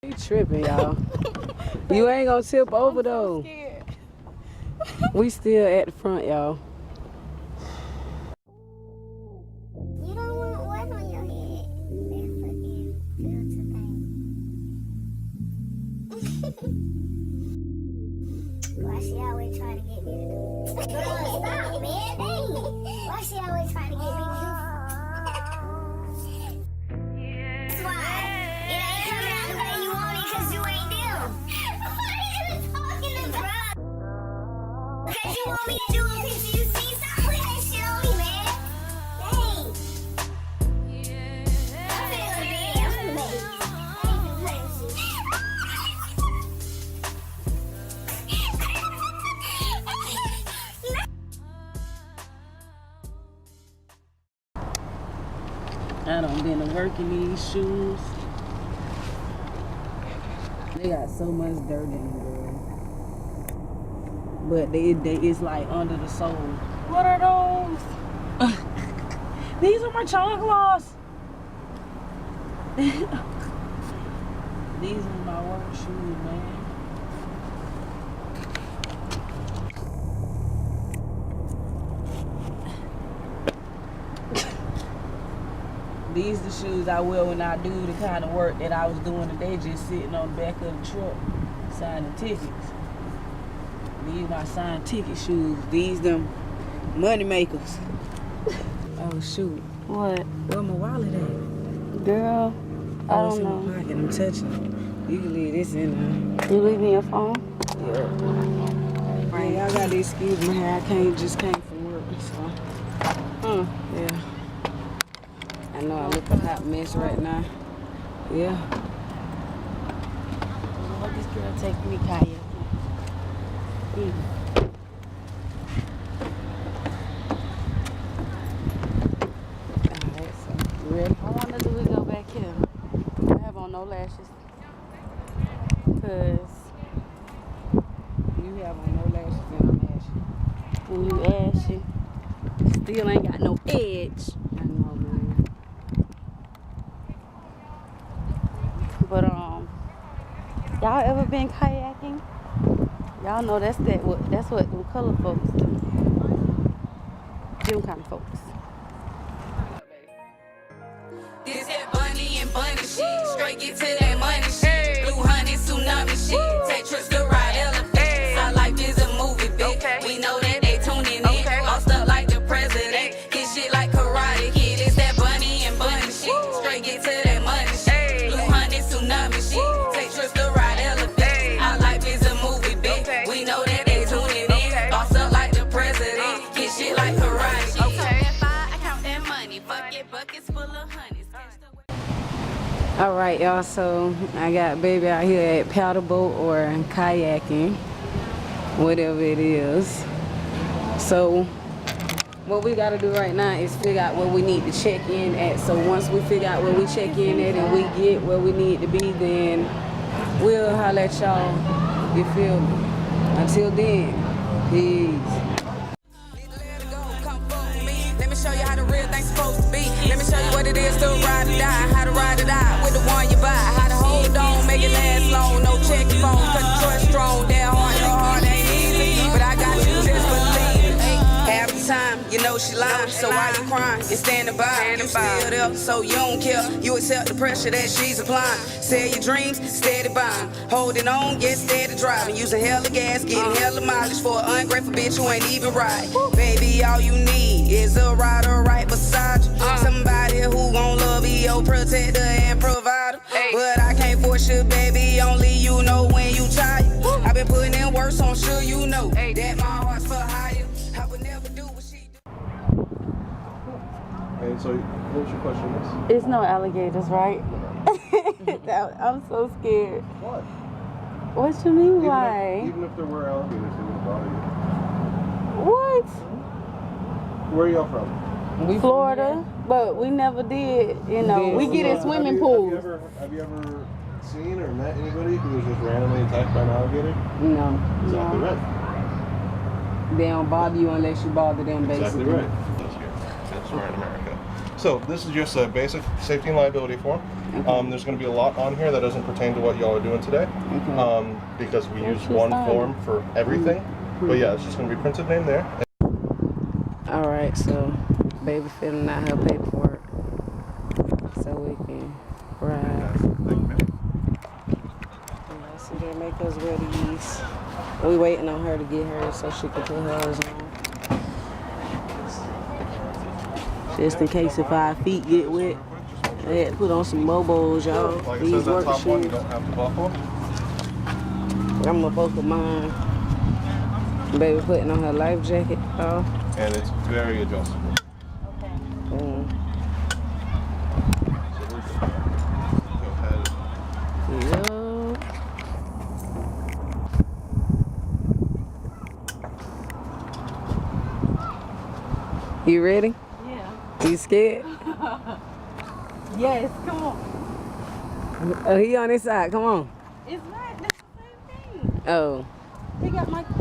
You tripping, y'all. You ain't gonna tip over though. We still at the front, y'all. You don't want what on your head? That fucking filter thing. Why she always trying to get me to do it? Girl, stop, man. Dang. Why she always trying to get me to do it? That's why. It ain't coming out the way you want it because you ain't them. What are you talking about? Because you want me to do a picture, you see? Stop putting that shit on me, man. Dang. I'm finna go to bed. I'm finna make it. I ain't finna play with you. I done been to work in these shoes. They got so much dirt in them, girl. But it's like under the sole. What are those? These are my chanclas. These are my work shoes, man. These the shoes I wear when I do the kind of work that I was doing today, just sitting on the back of the truck, signing tickets. These my signed ticket shoes. These them money makers. Oh shoot. What? Where my wallet at? Girl, I Oh, it's don't in know. my pocket. I'm touching it. You can leave this in there. You leave me your phone? Yeah. Right. Y'all gotta excuse my hair. I just came from work, so. Yeah. I know I look a hot mess right now. Yeah. What this girl take me kayaking? Alright, so you ready? I wonder do we go back here? I have on no lashes. Cause You have on no lashes and I'm ashy. when you ashy, still ain't got no edge. I know, man. But y'all ever been kayaking? Y'all know that's what them color folks do. Them kind of folks. This that bunny and bunny shit. Straight get to that money shit. Blue honey, tsunami shit. Take trips to ride elephants. Our life is a movie, bitch. We know that they tuning in. Lost up like the president. Get shit like karate kid. It's that bunny and bunny shit. Straight get to that money shit. Blue honey, tsunami shit. Take trips to ride elephants. Our life is a movie, bitch. We know that they tuning in. Lost up like the president. Get shit like karate kid. Okay, if I count that money, bucket buckets full of honey. All right, y'all, so I got baby out here at paddle boat or kayaking, whatever it is. So what we got to do right now is figure out where we need to check in at. So once we figure out where we check in at and we get where we need to be, then we'll holler at y'all. You feel me? Until then, peace. Let me show you how the real thing's supposed to be. Let me show you what it is to ride or die. How to ride or die with the one you buy. How to hold on, make it last long. No checking phone, cause the choice strong. That hard, your heart ain't easy. But I got you, just believe it. Half the time, you know she lying. So why you crying? You're standing by. You still there, so you don't care. You accept the pressure that she's applying. Sell your dreams, steady buying. Holding on, get steady driving. Using hella gas, getting hella mileage for an ungrateful bitch who ain't even right. Baby, all you need is a rider right beside you. Somebody who gon' love you, your protector and provider. But I can't force you, baby. Only you know when you tired. I've been putting in work, so I'm sure you know that my heart's for higher. I would never do what she do. And so, what was your question? It's no alligators, right? I'm so scared. What? What you mean, why? Even if there were alligators, it wouldn't bother you. What? Where are y'all from? We Florida, but we never did. You know, we get in swimming pools. Have you ever seen or met anybody who was just randomly attacked by an alligator? No, Exactly right. they don't bother you unless you bother them, basically. Exactly right. That's we're in America. So this is just a basic safety and liability form. There's going to be a lot on here that doesn't pertain to what y'all are doing today, because we use one form for everything. But yeah, it's just going to be printed name there. All right, so baby filling out her paperwork so we can ride. Yeah, so they make us wear these. We waiting on her to get hers so she can put hers on. Just in case if our feet get wet. I had to put on some Bobos, y'all. Like I These said, that work top one you shoes. don't have to buckle. I'm gonna buckle mine. Baby putting on her life jacket. Oh. And it's very adjustable. Mm. So we're good. Go ahead. Yo. You ready? Yeah. You scared? Yes, come on. Oh, he on his side. Come on. It's right. That's the same thing. Oh. He got my keys.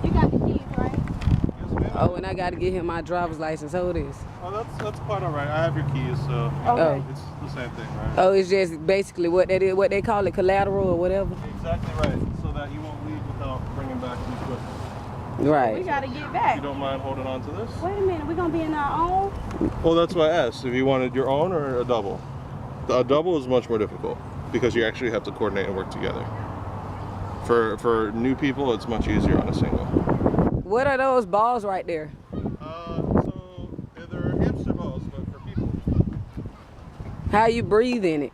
You got the keys, right? Yes, ma'am. Oh, and I got to get him my driver's license. Hold this. Oh, that's quite all right. I have your keys, so Okay. it's the same thing, right? Oh, it's just basically what that is, what they call it, collateral or whatever. Exactly right. So that you won't leave without bringing back the equipment. We Right. gotta get If back. you don't mind holding on to this? Wait a minute. We're gonna be in our own. Well, that's why I asked if you wanted your own or a double. A double is much more difficult because you actually have to coordinate and work together. For new people, it's much easier on a single. What are those balls right there? So they're hamster balls, but for people. How you breathe in it?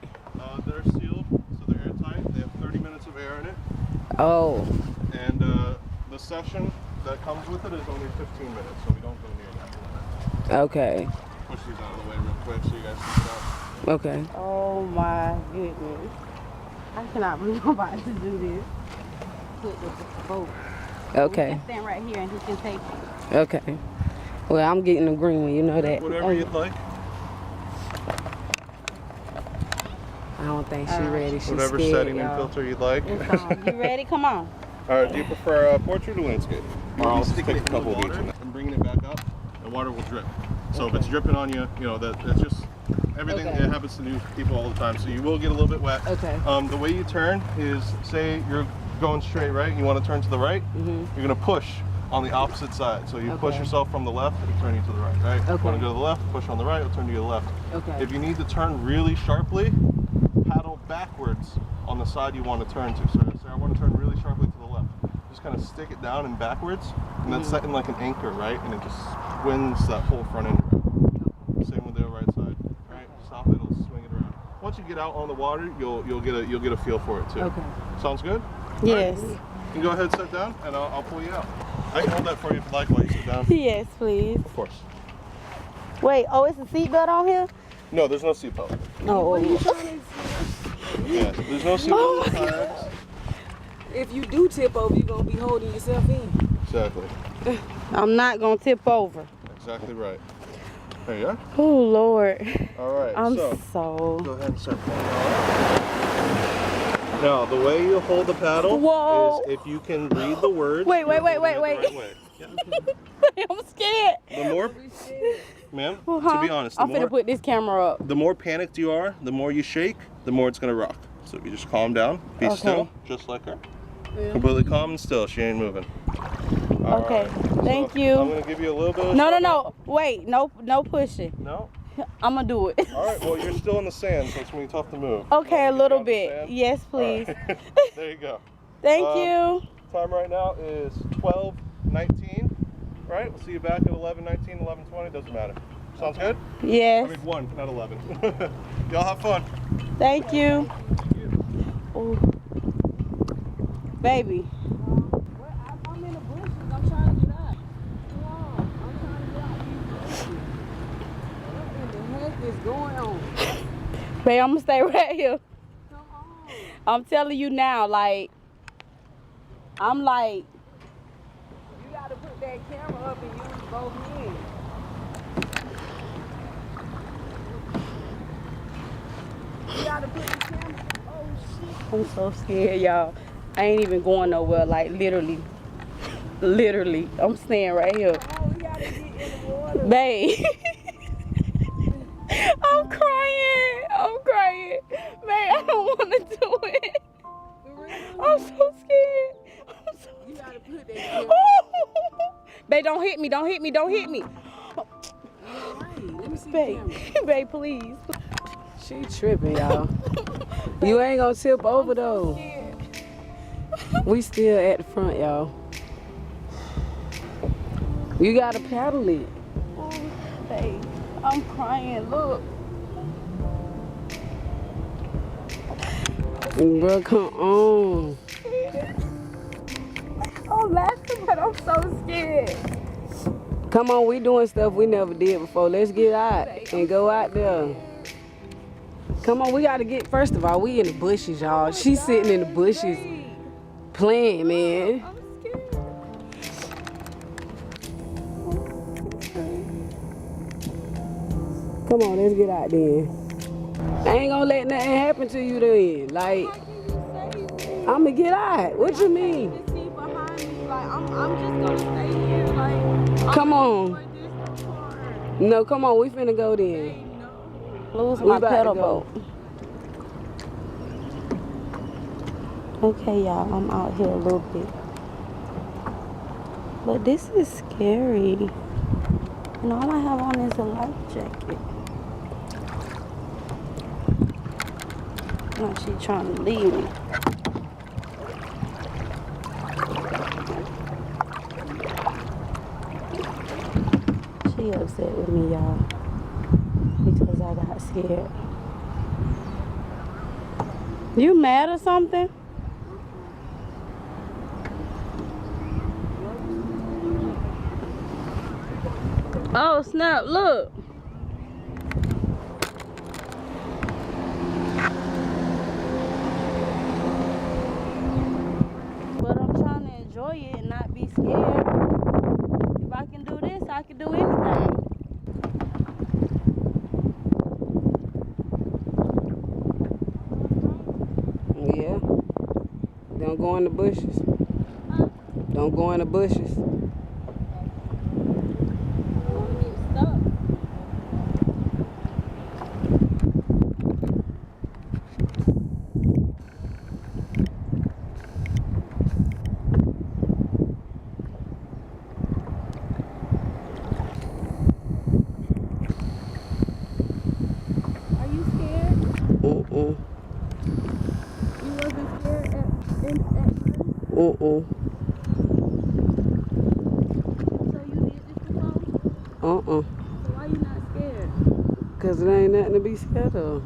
They're sealed, so they're airtight. They have 30 minutes of air in it, Oh. and the session that comes with it is only 15 minutes, so we don't go near that. Okay. Push these out of the way real quick so you guys can get out. Okay. Oh my goodness. I cannot believe I'm about to do this. Put the boat. Okay. We can stand right here and he can take it. Okay. Well, I'm getting the green one. You know that. Whatever you'd like. I don't think she's ready. She's Whatever scared, setting and y'all. filter you'd like. It's on. You ready? Come on. All right, do you prefer portrait or landscape? Or I'll just take a couple of each and bringing it back up, the water will drip. So if it's dripping on you, you know, that's just everything Okay. that happens to new people all the time. So you will get a little bit wet. Okay. The way you turn is, say you're going straight, right? You want to turn to the right. You're going to push on the opposite side. So you push Okay. yourself from the left, it'll turn you to the right, right? Okay. You want to go to the left, push on the right, it'll turn you to the left. Okay. If you need to turn really sharply, paddle backwards on the side you want to turn to. So say I want to turn really sharply to the left. Just kind of stick it down and backwards, and then set in like an anchor, right? And it just spins that whole front end around. Same with the right side. Right? Stop it, it'll swing it around. Once you get out on the water, you'll get a feel for it too. Okay. Sounds good? Yes. You can go ahead and sit down, and I'll pull you out. I can hold that for you if you like while you sit down. Yes, please. Of course. Wait, oh, it's a seatbelt on here? No, there's no seatbelt. Oh, Yeah, there's no seatbelt Oh on my the kayaks. If you do tip over, you're gonna be holding yourself in. Exactly. I'm not gonna tip over. Exactly right. There you are. Oh, Lord. All right. I'm so so... go ahead and start pulling out. Now, the way you hold the paddle Whoa. is if you can read the words. Wait, you're wait, wait, holding wait, it the wait. right way. I'm scared. The more, ma'am, Uh-huh. to be honest, I'm finna put this camera up. the more panicked you are, the more you shake, the more it's gonna rock. So if you just calm down, be Okay. still, just like her. Completely calm and still. She ain't moving. All Okay. right. Thank So you. I'm gonna give you a little bit of. No, no, no. Wait, no pushing. No. I'm gonna do it. All right. Well, you're still in the sand, so it's gonna be tough to move. Okay, a Get you little out the bit. sand? Yes, All please. right. There you go. Thank Um, you. Time right now is 12:19. Right? We'll see you back at 11:19, 11:20. Doesn't matter. Sounds good? I Yes. mean 1, not 11. Y'all have fun. Thank you. Ooh. Baby. I'm in the bushes. I'm trying to get out. Come on. I'm trying to get out these bushes. What in the heck is going on? Babe, I'm gonna stay right here. Come on. I'm telling you now, like, I'm like, You got to put that camera up and use both hands. You got to put the camera. Oh, shit. I'm so scared, y'all. I ain't even going nowhere, like, literally. Literally. I'm staying right here. Oh, we got to get in the water. Babe. Don't hit me. Don't hit me. Don't hit me. Let me see Babe, babe, please. She tripping, y'all. You ain't gonna tip over though. We still at the front, y'all. You gotta paddle it. Oh, babe, I'm crying. Look. Bro, come on. I'm laughing, but I'm so scared. Come on, we doing stuff we never did before. Let's get out and go out there. Come on, we gotta get, first of all, we in the bushes, y'all. She's sitting in the bushes playing, man. I'm scared. Come on, let's get out there. I ain't gonna let nothing happen to you then. Like, I'ma get out. What you mean? See behind me, like I'm just gonna stay here, like. Come on. No, come on, we finna go then. Lose We my about to pedal go. boat. Okay, y'all, I'm out here a little bit. But this is scary. And all I have on is a life jacket. Now she trying to leave me. She upset with me, y'all, because I got scared. You mad or something? Oh snap, look. But I'm trying to enjoy it and not be scared. If I can do this, I can do anything. Yeah. Don't go in the bushes. Don't go in the bushes. Are you scared? Mm-mm. You wasn't scared at first? Mm-mm. So you did this before? Uh-uh. So why you not scared? Cause it ain't nothing to be scared of.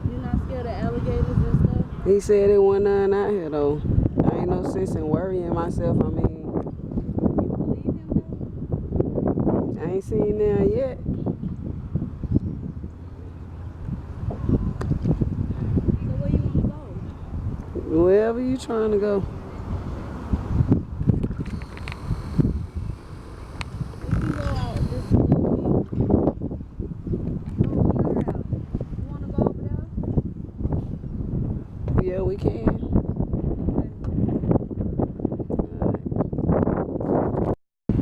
You not scared of alligators and stuff? He said it wasn't none out here though. I ain't no sense in worrying myself. I mean, You believe him though? I ain't seen none yet. So where you want to go? Wherever you trying to go. We can go out this little bit. Oh, you're out. You want to go over there? Yeah, we can.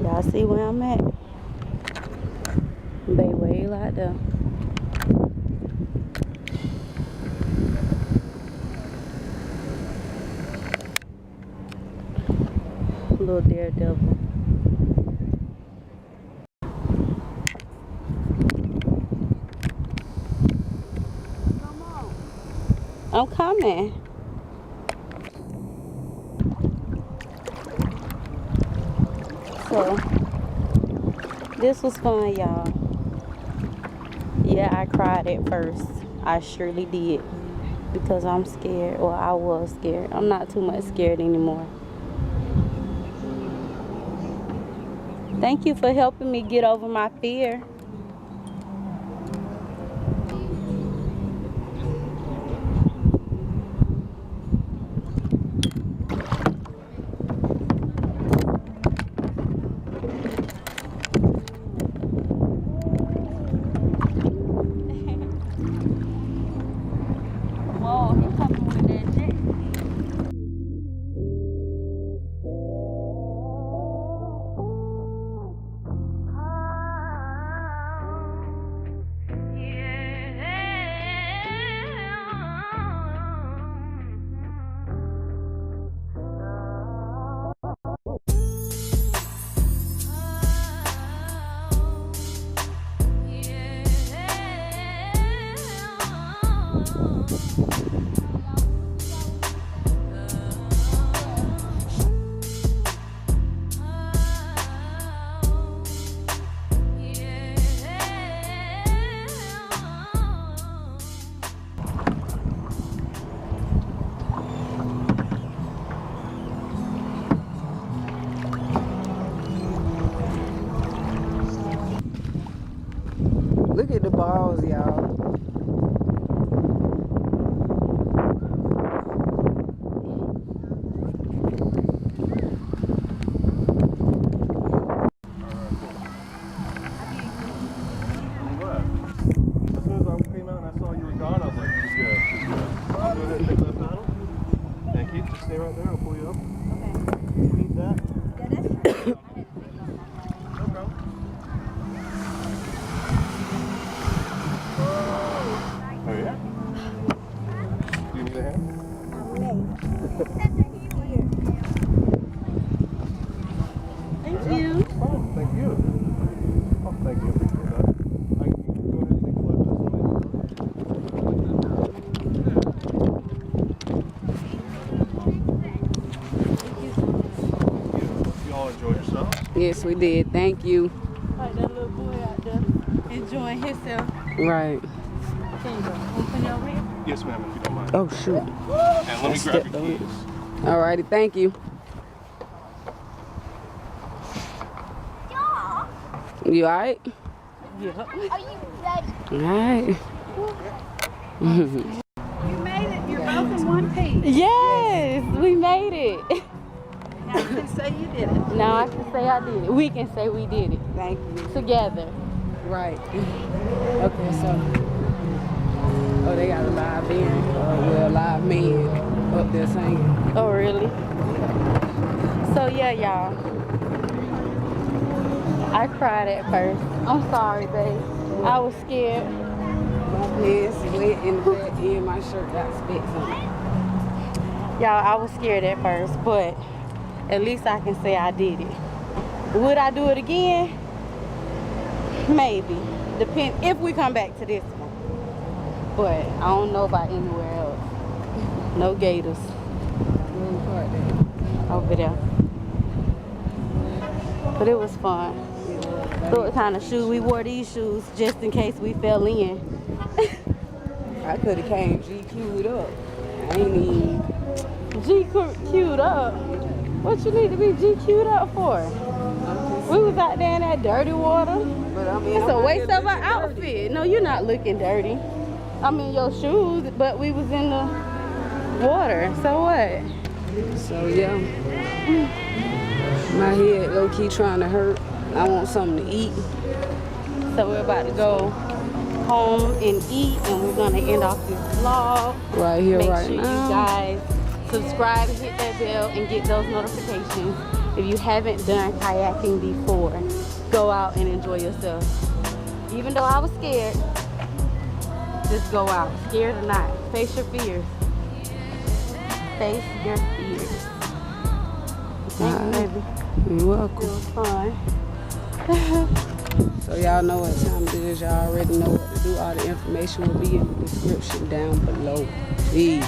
Y'all see where I'm at? Bay way like there. Little daredevil. Come on. I'm coming. So, this was fun, y'all. Yeah, I cried at first. I surely did. Because I'm scared. Well, I was scared. I'm not too much scared anymore. Thank you for helping me get over my fear. Whoa, he coming with that jet. Oh yeah? Do you need a hand? Thank you. Oh, thank you. Oh, thank you. Appreciate that. I can go ahead and take the left. You all enjoy yourselves? Yes, we did. Thank you. Like that little boy out there enjoying himself. Right. There you go. Open your way. Yes, ma'am, if you don't mind. Oh, shoot. And let me grab your keys. Alrighty, thank you. You alright? Yeah. Are you ready? Alright. You made it. You're both in one piece. Yes, we made it. Now you can say you did it. Now I can say I did it. We can say we did it Thank you. together. Right. Okay, so. Oh, they got a live band. Well, a live man up there singing. Oh, really? So yeah, y'all. I cried at first. I'm sorry, babe. I was scared. My pants wet in the back and my shirt got specks on it. Y'all, I was scared at first, but at least I can say I did it. Would I do it again? Maybe. Depend if we come back to this one. But I don't know about anywhere else. No gators over there. But it was fun. What kind of shoes? We wore these shoes just in case we fell in. I could have came GQ'd up. I ain't even. GQ'd up? What you need to be GQ'd up for? We was out there in that dirty water. But I mean, It's a waste of our outfit. No, you're not looking dirty. I mean, your shoes, but we was in the water. So what? So yeah. My head low key trying to hurt. I want something to eat. So we're about to go home and eat, and we're gonna end off this vlog. Right here, Make right sure now. you guys subscribe and hit that bell and get those notifications. If you haven't done kayaking before, go out and enjoy yourself. Even though I was scared, just go out. Scared or not, face your fears. Face your fears. Thanks, baby. You're It welcome. was fun. So y'all know what time it is. Y'all already know what to do. All the information will be in the description down below. Peace.